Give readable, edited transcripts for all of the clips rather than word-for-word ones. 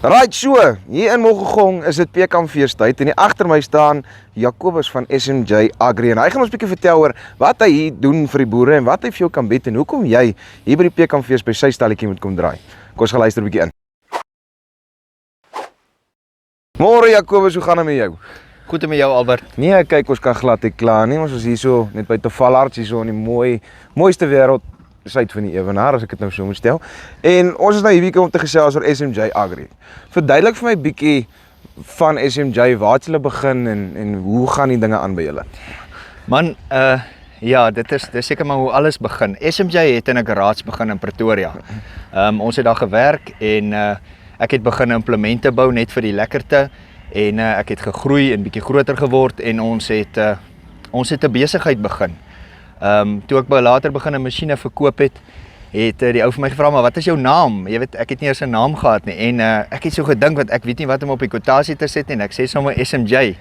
Right, so, hier in Moggegong is dit Pekanfeestyd en hier agter my staan Jacobus van SMJ Agri en hy gaan ons 'n bietjie vertel oor wat hy hier doen vir die boere en wat hy vir jou kan bied en hoekom jy hier by die Pekanfees by sy stalletjie moet kom draai. Kom ons gaan luister 'n bietjie in. Môre Jacobus, hoe gaan dit met jou? Goed met jou Albert. Nee, kyk, ons kan glad nie klaar nie, ons is hier so net by Tovallards hier so in die mooiste wêreld suid van die Ewenaar, as ek dit nou so moet stel. En ons is nou hier bietjie om te gesels oor SMJ Agri. Verduidelik vir my bietjie van SMJ, waar het julle begin en hoe gaan die dinge aan by julle? Man, ja, dit is seker maar hoe alles begin. SMJ het in 'n garage begin in Pretoria. Ons het daar gewerk en ek het begin implemente bou net vir die lekkerte en ek het gegroei en bietjie groter geword en ons het 'n besigheid begin. Toe ek later begin 'n masjiene verkoop het die ou vir my gevra, maar wat is jou naam? Jy weet, ek het nie eens 'n naam gehad nie en ek het so gedink want ek weet nie wat om op die kwotasie te sit nie en ek sê sommer SMJ.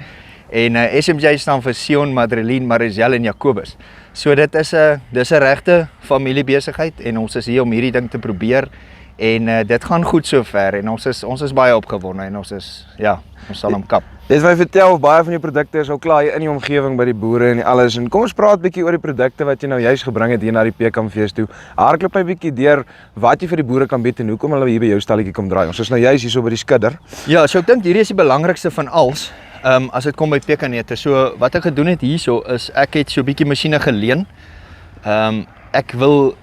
En SMJ staan vir Sion, Madeleine, Marizel en Jacobus. So dis 'n regte familiebesigheid en ons is hier om hierdie ding te probeer en dit gaan goed sover en ons is baie opgewonde en ons sal hom kap. Dis my vertel of baie van die produkte is al klaar hier in die omgewing by die boere en alles en kom ons praat bietjie oor die produkte wat jy nou juist gebring het hier na die Pekanfees toe. Hardloop my bietjie deur wat jy vir die boere kan bied en hoekom hulle hier by jou stalletjie kom draai. Ons is nou juist hier so by die skudder. Ja, so ek dink hierdie is die belangrikste van alles. As dit kom by pekanneute. So wat ek gedoen het hierso is ek het so 'n bietjie masjiene geleen. Ek wil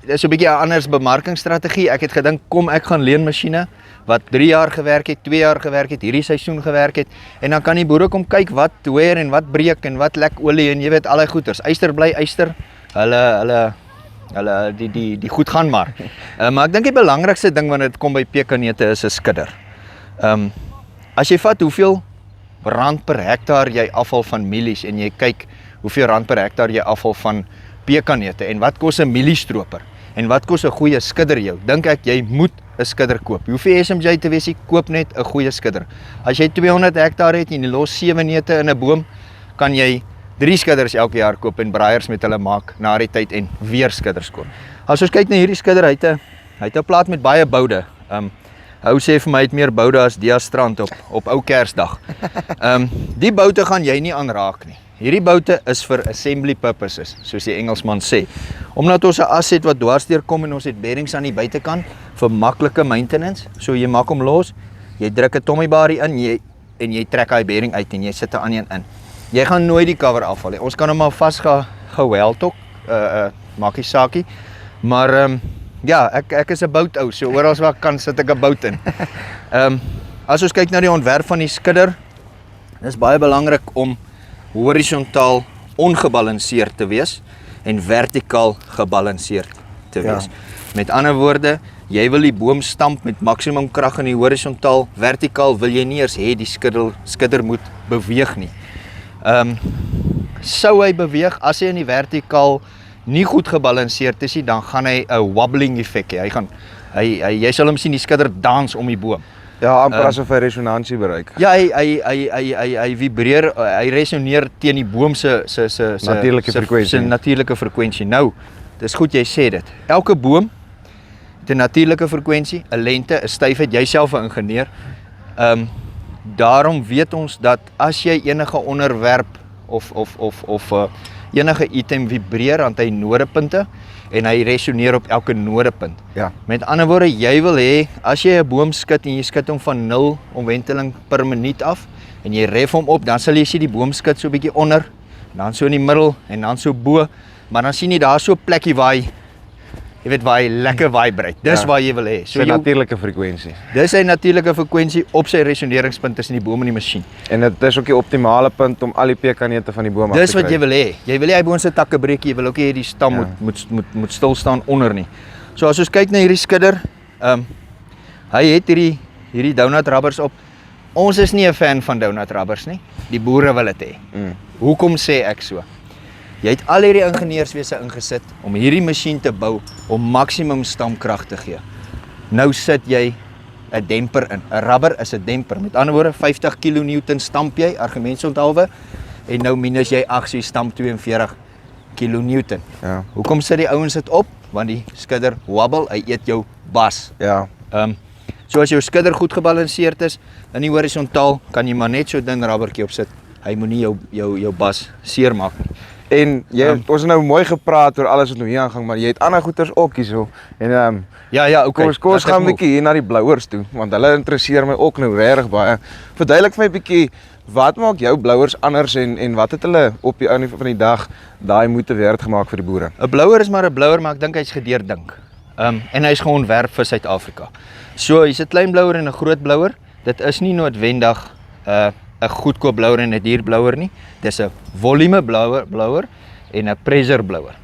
dis so 'n bietjie 'n anders bemarkingsstrategie. Ek het gedink kom ek gaan leen masjiene wat 3 jaar gewerk het, 2 jaar gewerk het, hierdie seisoen gewerk het en dan kan die boere kom kyk wat wear en wat breek en wat lek olie en jy weet al die goeters. Yster bly yster. Hulle die goed gaan maar. Maar ek dink die belangrikste ding wanneer dit kom by pekanneute is 'n skudder. As jy vat hoeveel rand per hektaar jy afval van mielies en jy kyk hoeveel rand per hektaar jy afval van pekanneute en wat kos 'n mieliestroper en wat kos 'n goeie skudder jou, dink ek jy moet 'n skudder koop. Jy hoef nie SMJ te wees, jy koop net 'n goeie skudder. As jy 200 hektaar het en jy los 7 neute in 'n boom, kan jy 3 skudders elke jaar koop en braaiers met hulle maak na die tyd en weer skudders koop. As ons kyk na hierdie skudder, hy het 'n plaat met baie boude. Hou sê vir my het meer boude as Diastrand op ou Kersdag. Die boute gaan jy nie aanraak nie. Hierdie boute is vir assembly purposes, soos die Engelsman sê. Omdat ons 'n as het wat dwarsdeur kom en ons het beddings aan die buitekant vir maklike maintenance. So jy maak hom los, jy druk 'n tommybarie in en jy trek hy bedding uit en jy sit 'n ander een in. Jy gaan nooit die cover afval nie. Ons kan hom maar vasgeweld ook, maak nie saakie. Maar ja, ek is 'n boutou, so oral waar ek kan sit ek 'n bout in. As ons kyk na die ontwerp van die skudder, dis baie belangrik om horisontaal ongebalanseerd te wees en vertikaal gebalanseerd te wees. Ja. Met ander woorde, jy wil die boom stamp met maksimum krag in die horisontaal, vertikaal wil jy nie eers hê die skudder moet beweeg nie. Sou hy beweeg as hy in die vertikaal nie goed gebalanseerd is nie, dan gaan hy 'n wobbling effek hê. Jy sal hom sien die skudder dans om die boom. Ja, amper asof hy resonansie bereik. Ja, hy vibreer, hy resoneer teen die boom se natuurlike frekwensie. Nou, dis goed jy sê dit. Elke boom het 'n natuurlike frekwensie, 'n lengte, 'n styfheid, jy self 'n ingenieur. Daarom weet ons dat as jy enige onderwerp of enige item vibreer aan hy nodepunte en hy resoneer op elke nodepunt. Ja. Met ander woorde, jy wil hê as jy 'n boom skud en jy skud hom van 0 omwenteling per minuut af en jy ref hom op, dan sal jy sien die boom skud so 'n bietjie onder, dan so in die middel en dan so bo, maar dan sien jy daar so 'n plekkie waar hy lekker vibrate. Dis waar jy wil hê. So 'n natuurlike frekwensie. Dis 'n natuurlike frekwensie op sy resoneringspunt tussen die boom en die masjien. En dit is ook die optimale punt om al die pekanneute van die boom af te kry. Dis wat jy wil hê. Jy wil nie hy boom se takke breek, jy wil ook hê die stam moet stil staan onder nie. So as ons kyk na hierdie skudder, hy het hierdie donut rubbers op. Ons is nie 'n fan van donut rubbers nie. Die boere wil dit hê. Hoekom sê ek so? Jy het al hierdie ingenieurswese ingesit om hierdie masjien te bou om maksimum stamkrag te gee. Nou sit jy 'n demper in. 'n Rubber is 'n demper. Met ander woorde 50 kN stamp jy, argumentsonthaalwe, en nou minus jy 8, so jy stamp 42 kN. Ja. Hoekom sit die ouens dit op? Want die skudder wobble, hy eet jou bas. Ja. So as jou skudder goed gebalanseerd is in die horisontaal, kan jy maar net so dun rubbertjie op sit. Hy moenie jou bas seermaak nie. En ons het nou mooi gepraat oor alles wat nou hier aangang, maar jy het ander goeters ook hierso. En Ja, okay. Kom ons gaan 'n bietjie hier na die Blouers toe, want hulle interesseer my ook nou regtig baie. Verduidelik vir my 'n bietjie, wat maak jou Blouers anders en wat het hulle op die einde van die dag daai moeite werd gemaak vir die boere? 'n Blouer is maar 'n blouer, maar ek dink hy's gedeurdink. En hy's geontwerp vir Suid-Afrika. So, hier's 'n klein blouer en 'n groot blouer. Dit is nie noodwendig 'n goedkoop blouer en 'n duur blouer nie. Dis 'n volume blouer en 'n pressure blouer.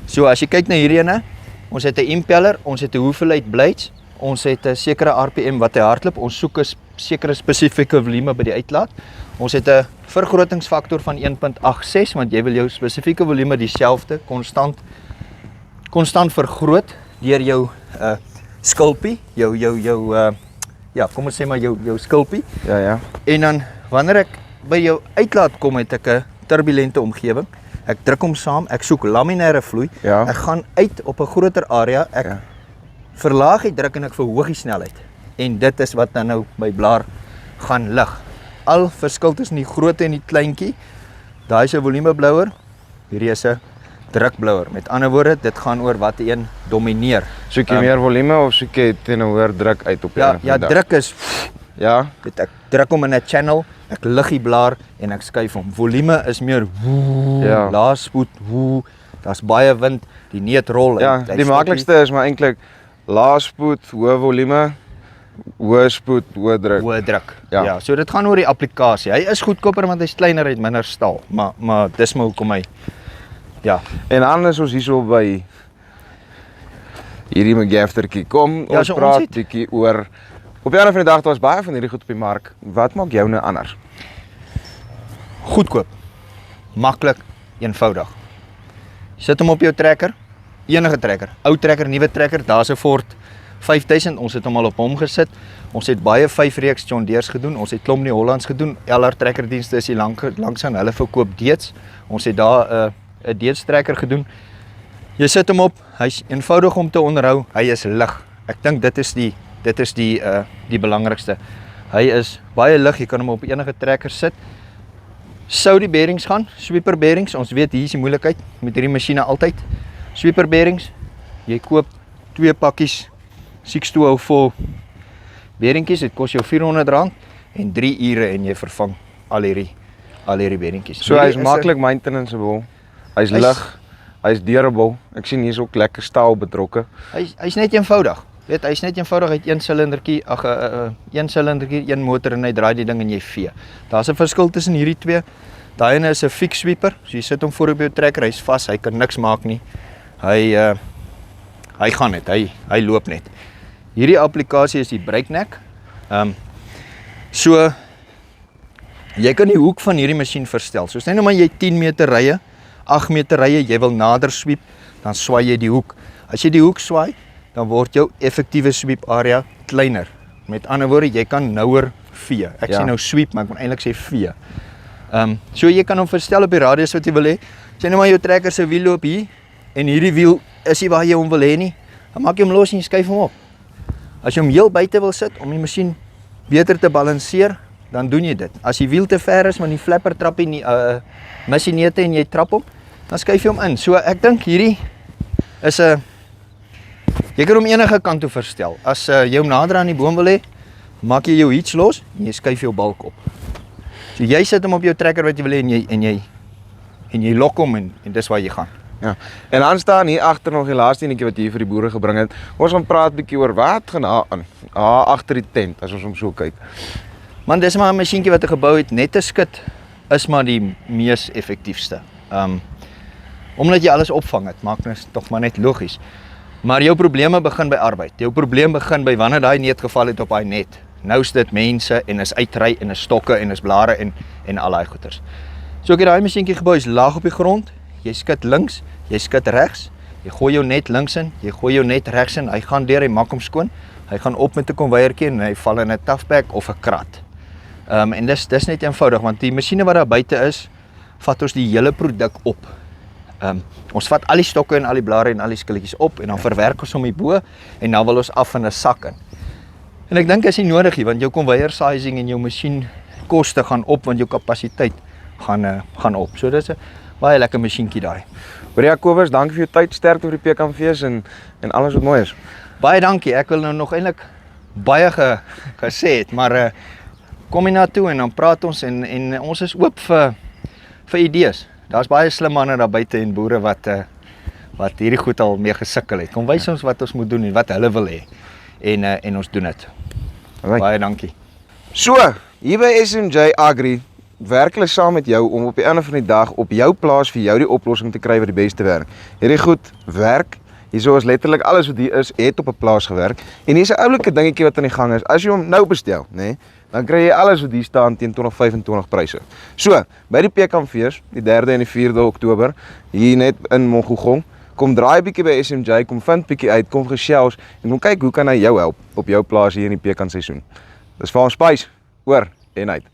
So as jy kyk na hierdie ene, ons het 'n impeller, ons het 'n hoeveelheid blades, ons het 'n sekere RPM wat hy hardloop, ons soek 'n sekere spesifieke volume by die uitlaat. Ons het 'n vergrotingsfaktor van 1.86 want jy wil jou spesifieke volume dieselfde konstant vergroot deur jou skulpie, kom ons sê maar jou skulpie. Ja. En dan wanneer ek by jou uitlaat kom, het ek 'n turbulente omgewing. Ek druk hom saam, ek soek laminêre vloei. Ja. Ek gaan uit op 'n groter area. Ek verlaag die druk en ek verhoog die snelheid. En dit is wat dan nou my blaar gaan lig. Al verskil tussen die grootte en die kleintjie. Daai is 'n volumeblouer, hierdie is 'n drukblouer. Met ander woorde, dit gaan oor wat een domineer. Soek jy meer volume of soek jy teen 'n hoër druk uit op Ja, druk is Ja. ek druk hom in 'n channel, ek lig die blaar en ek skuif hom. Volume is meer Ja. lae spoed, daar's baie wind, die neet rol. Ja, die maklikste is maar eintlik lae spoed, hoë volume, hoë spoed, hoë druk. Hoë druk. Ja. Ja, so dit gaan oor die applikasie. Hy is goedkoper want hy's kleiner, hy het minder staal, maar dis maar hoekom hy ja. En dan is ons hierso by hierdie McGaftertjie. Kom, Ja, ons so ons praat het- bietjie oor op die einde van die dag, daar's baie van hierdie goed op die mark. Wat maak jou nou anders? Goedkoop, maklik, eenvoudig. Sit hom op jou trekker, enige trekker, ou trekker, nuwe trekker, daar's 'n Ford 5000, ons het hom al op hom gesit. Ons het baie 5 reeks John Deere's gedoen, ons het klomp New Hollands gedoen. LR trekkerdienste is hier langs aan, hulle verkoop deets. Ons het daar 'n deets trekker gedoen. Jy sit hom op, hy's eenvoudig om te onderhou, hy is lig. Ek dink dit is die belangrikste. Hy is baie lig, jy kan hom op enige trekker sit. Sou die bearings gaan, sweeper bearings, ons weet hier is die moeilikheid met hierdie masjiene altyd. Sweeper bearings, jy koop 2 pakkies 6204 bearingkies, dit kos jou R400 en 3 ure en jy vervang al hierdie bearingkies. So hy's maklik maintenanceable. Hy's lig, hy's durable. Ek sien hier's ook lekker staal betrokke. Hy's net eenvoudig. Weet, hy's net eenvoudig, hy het een silindertjie, een motor en hy draai die ding en jy vee. Daar's 'n verskil tussen hierdie twee. Daai ene is 'n fix sweeper, so jy sit hom voor op jou trekker, hy's vas, hy kan niks maak nie. Hy gaan net, hy loop net. Hierdie applikasie is die breakneck. So jy kan die hoek van hierdie masjien verstel. So sê nou maar jy 10 meter rye, 8 meter rye, jy wil nader sweep, dan swaai jy die hoek. As jy die hoek swaai, dan word jou effektiewe sweep area kleiner. Met ander woorde, jy kan nouer vee. Ek sê nou sweep, maar ek moet eintlik sê vee. So jy kan hom verstel op die radius wat jy wil hê. Sê nou maar jou trekker se wiel loop hier en hierdie wiel is nie waar jy hom wil hê nie. Dan maak jy hom los en jy skuif hom op. As jy hom heel buite wil sit om die masjien beter te balanseer, dan doen jy dit. As die wiel te ver is, want die flapper trap nie mis die neute en jy trap hom, dan skuif jy hom in. So ek dink hierdie is 'n jy kan hom enige kant toe verstel. As jy hom nader aan die boom wil hê, maak jy jou hitch los en jy skuif jou balk op. So jy sit hom op jou trekker wat jy wil hê en jy lok hom en dis waar jy gaan. Ja. En dan staan hier agter nog die laaste enetjie wat hier vir die boere gebring het. Ons gaan praat bietjie oor wat gaan daar aan. Agter die tent as ons hom so kyk. Man, dis maar 'n masjienkie wat ek gebou het, net 'n skit is maar die mees effektiefste. Omdat jy alles opvang, dit maak net tog maar net logies. Maar jou probleme begin by arbeid. Jou probleem begin by wanneer daai neet geval het op daai net. Nou is dit mense en is uitry en is stokke en is blare en al daai goeters. So ek het daai masjienkie gebou, is laag op die grond. Jy skud links, jy skud regs. Jy gooi jou net links in, jy gooi jou net regs in. Hy gaan deur, hy maak hom skoon. Hy gaan op met 'n konveiertjie en hy val in 'n toughback of 'n krat. En dis net eenvoudig want die masjiene wat daar buite is, vat ons die hele produk op. Ons vat al die stokke en al die blare en al die skilletjies op en dan verwerk ons hom hierbo en dan wil ons af in 'n sak in. En ek dink is nie nodig nie, want jou conveyor sizing en jou masjien koste gaan op, want jou kapasiteit gaan op. So dis 'n baie lekker masjienkie daai. Hoor Jacobus, dankie vir jou tyd, sterkte vir die PKMV's en alles wat mooi is. Baie dankie. Ek wil nou nog eintlik baie gesê het, maar kom hier na toe en dan praat ons en ons is oop vir idees. Daar's baie slim manne daar buite en boere wat hierdie goed al mee gesukkel het. Kom wys ons wat ons moet doen en wat hulle wil hê. En ons doen dit. Baie dankie. So, hier by SMJ Agri werk hulle saam met jou om op die einde van die dag op jou plaas vir jou die oplossing te kry wat die beste werk. Hierdie goed werk. Hierso is letterlik alles wat hier is, het op 'n plaas gewerk. En hier's 'n oulike dingetjie wat aan die gang is. As jy hom nou bestel, nê, dan kry jy alles wat hier staan teen 2025 pryse. So, by die PKMV's, die 3de en die 4de Oktober, hier net in Mongogong, kom draai bietjie by SMJ, kom vind bietjie uit, kom gesels en kom kyk hoe kan hy jou help op jou plaas hier in die pekan seisoen. Dis vir ons Spice, oor en uit.